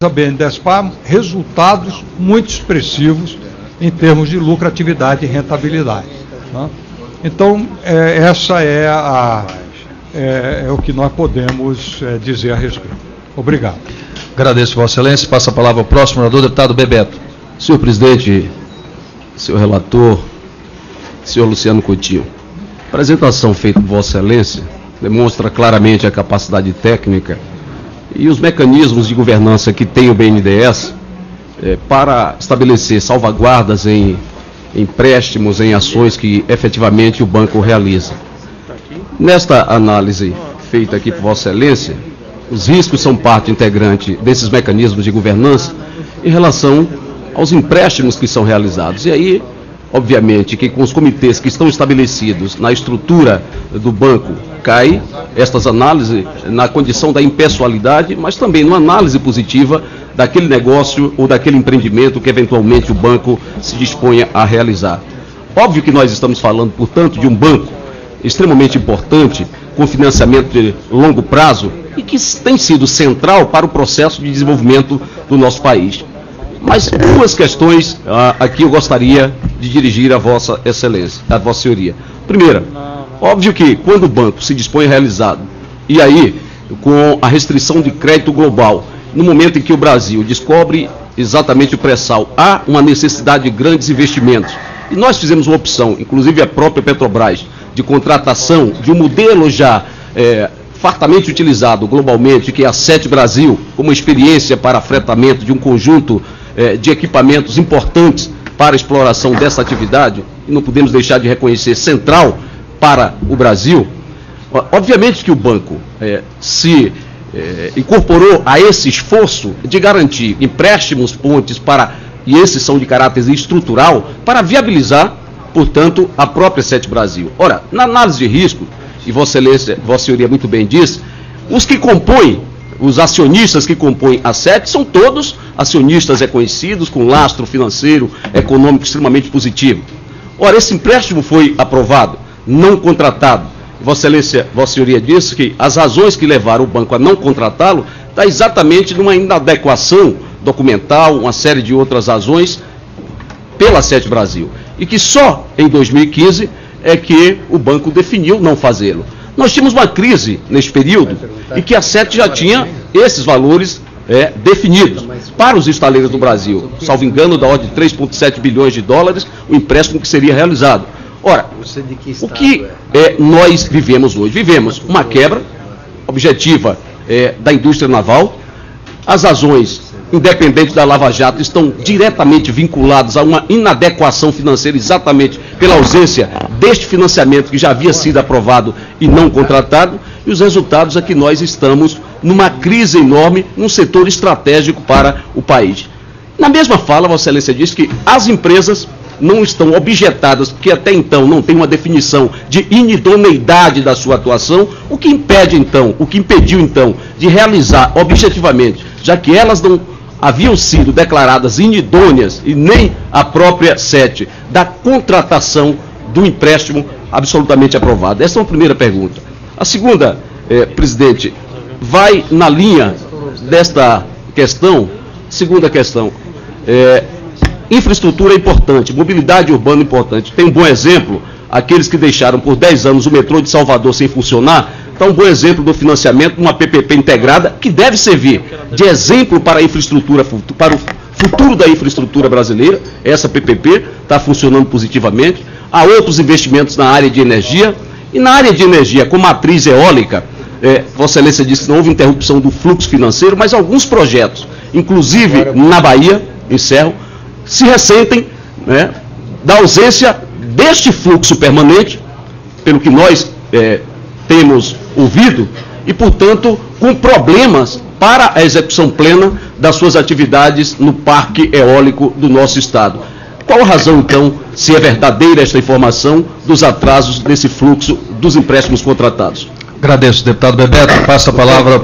da BNDESPar resultados muito expressivos em termos de lucratividade e rentabilidade. Tá? Então, essa é o que nós podemos dizer a respeito. Obrigado. Agradeço, Vossa Excelência. Passa a palavra ao próximo orador, deputado Bebeto. Senhor presidente, senhor relator, senhor Luciano Coutinho, a apresentação feita por Vossa Excelência demonstra claramente a capacidade técnica e os mecanismos de governança que tem o BNDES para estabelecer salvaguardas em empréstimos, em ações que efetivamente o banco realiza. Nesta análise feita aqui por Vossa Excelência, os riscos são parte integrante desses mecanismos de governança em relação aos empréstimos que são realizados. E aí, obviamente, que com os comitês que estão estabelecidos na estrutura do banco, cai estas análises na condição da impessoalidade, mas também numa análise positiva daquele negócio ou daquele empreendimento que eventualmente o banco se disponha a realizar. Óbvio que nós estamos falando, portanto, de um banco extremamente importante, com financiamento de longo prazo e que tem sido central para o processo de desenvolvimento do nosso país. Mas duas questões aqui eu gostaria de dirigir a Vossa Excelência, a Vossa Senhoria. Primeira, óbvio que quando o banco se dispõe a realizar, e aí com a restrição de crédito global, no momento em que o Brasil descobre exatamente o pré-sal, há uma necessidade de grandes investimentos. E nós fizemos uma opção, inclusive a própria Petrobras, de contratação de um modelo já fartamente utilizado globalmente, que é a SET Brasil, como experiência para fretamento de um conjunto de equipamentos importantes para a exploração dessa atividade, e não podemos deixar de reconhecer central para o Brasil. Obviamente que o banco se incorporou a esse esforço de garantir empréstimos, pontes, e esses são de caráter estrutural, para viabilizar, portanto, a própria SET Brasil. Ora, na análise de risco, e Vossa Excelência, Vossa Senhoria muito bem diz, os acionistas que compõem a SET são todos acionistas reconhecidos, com lastro financeiro, econômico extremamente positivo. Ora, esse empréstimo foi aprovado, não contratado. Vossa Excelência, Vossa Senhoria disse que as razões que levaram o banco a não contratá-lo está exatamente numa inadequação documental, uma série de outras razões pela SET Brasil. E que só em 2015 é que o banco definiu não fazê-lo. Nós tínhamos uma crise nesse período e que a SET já tinha esses valores definidos para os estaleiros do Brasil. Salvo engano, da ordem de 3,7 bilhões de dólares, o empréstimo que seria realizado. Ora, o que nós vivemos hoje? Vivemos uma quebra objetiva da indústria naval. As razões, independente da Lava Jato, estão diretamente vinculadas a uma inadequação financeira, exatamente pela ausência deste financiamento que já havia sido aprovado e não contratado, e os resultados é que nós estamos numa crise enorme, num setor estratégico para o país. Na mesma fala, Vossa Excelência disse que as empresas não estão objetadas, porque até então não tem uma definição de inidoneidade da sua atuação, o que impediu então de realizar objetivamente, já que elas não haviam sido declaradas inidôneas e nem a própria SET, da contratação do empréstimo absolutamente aprovado. Essa é uma primeira pergunta. A segunda, presidente, vai na linha desta questão. Segunda questão, infraestrutura é importante, mobilidade urbana é importante. Tem um bom exemplo, aqueles que deixaram por 10 anos o metrô de Salvador sem funcionar, está um bom exemplo do financiamento de uma PPP integrada, que deve servir de exemplo para a infraestrutura, para o futuro da infraestrutura brasileira. Essa PPP está funcionando positivamente. Há outros investimentos na área de energia, e na área de energia, com matriz eólica, Vossa Excelência disse que não houve interrupção do fluxo financeiro, mas alguns projetos, inclusive na Bahia, encerro, se ressentem da ausência deste fluxo permanente, pelo que nós temos ouvido, e, portanto, com problemas para a execução plena das suas atividades no parque eólico do nosso Estado. Qual a razão, então, se é verdadeira esta informação, dos atrasos desse fluxo dos empréstimos contratados? Agradeço, deputado Bebeto. Passa a palavra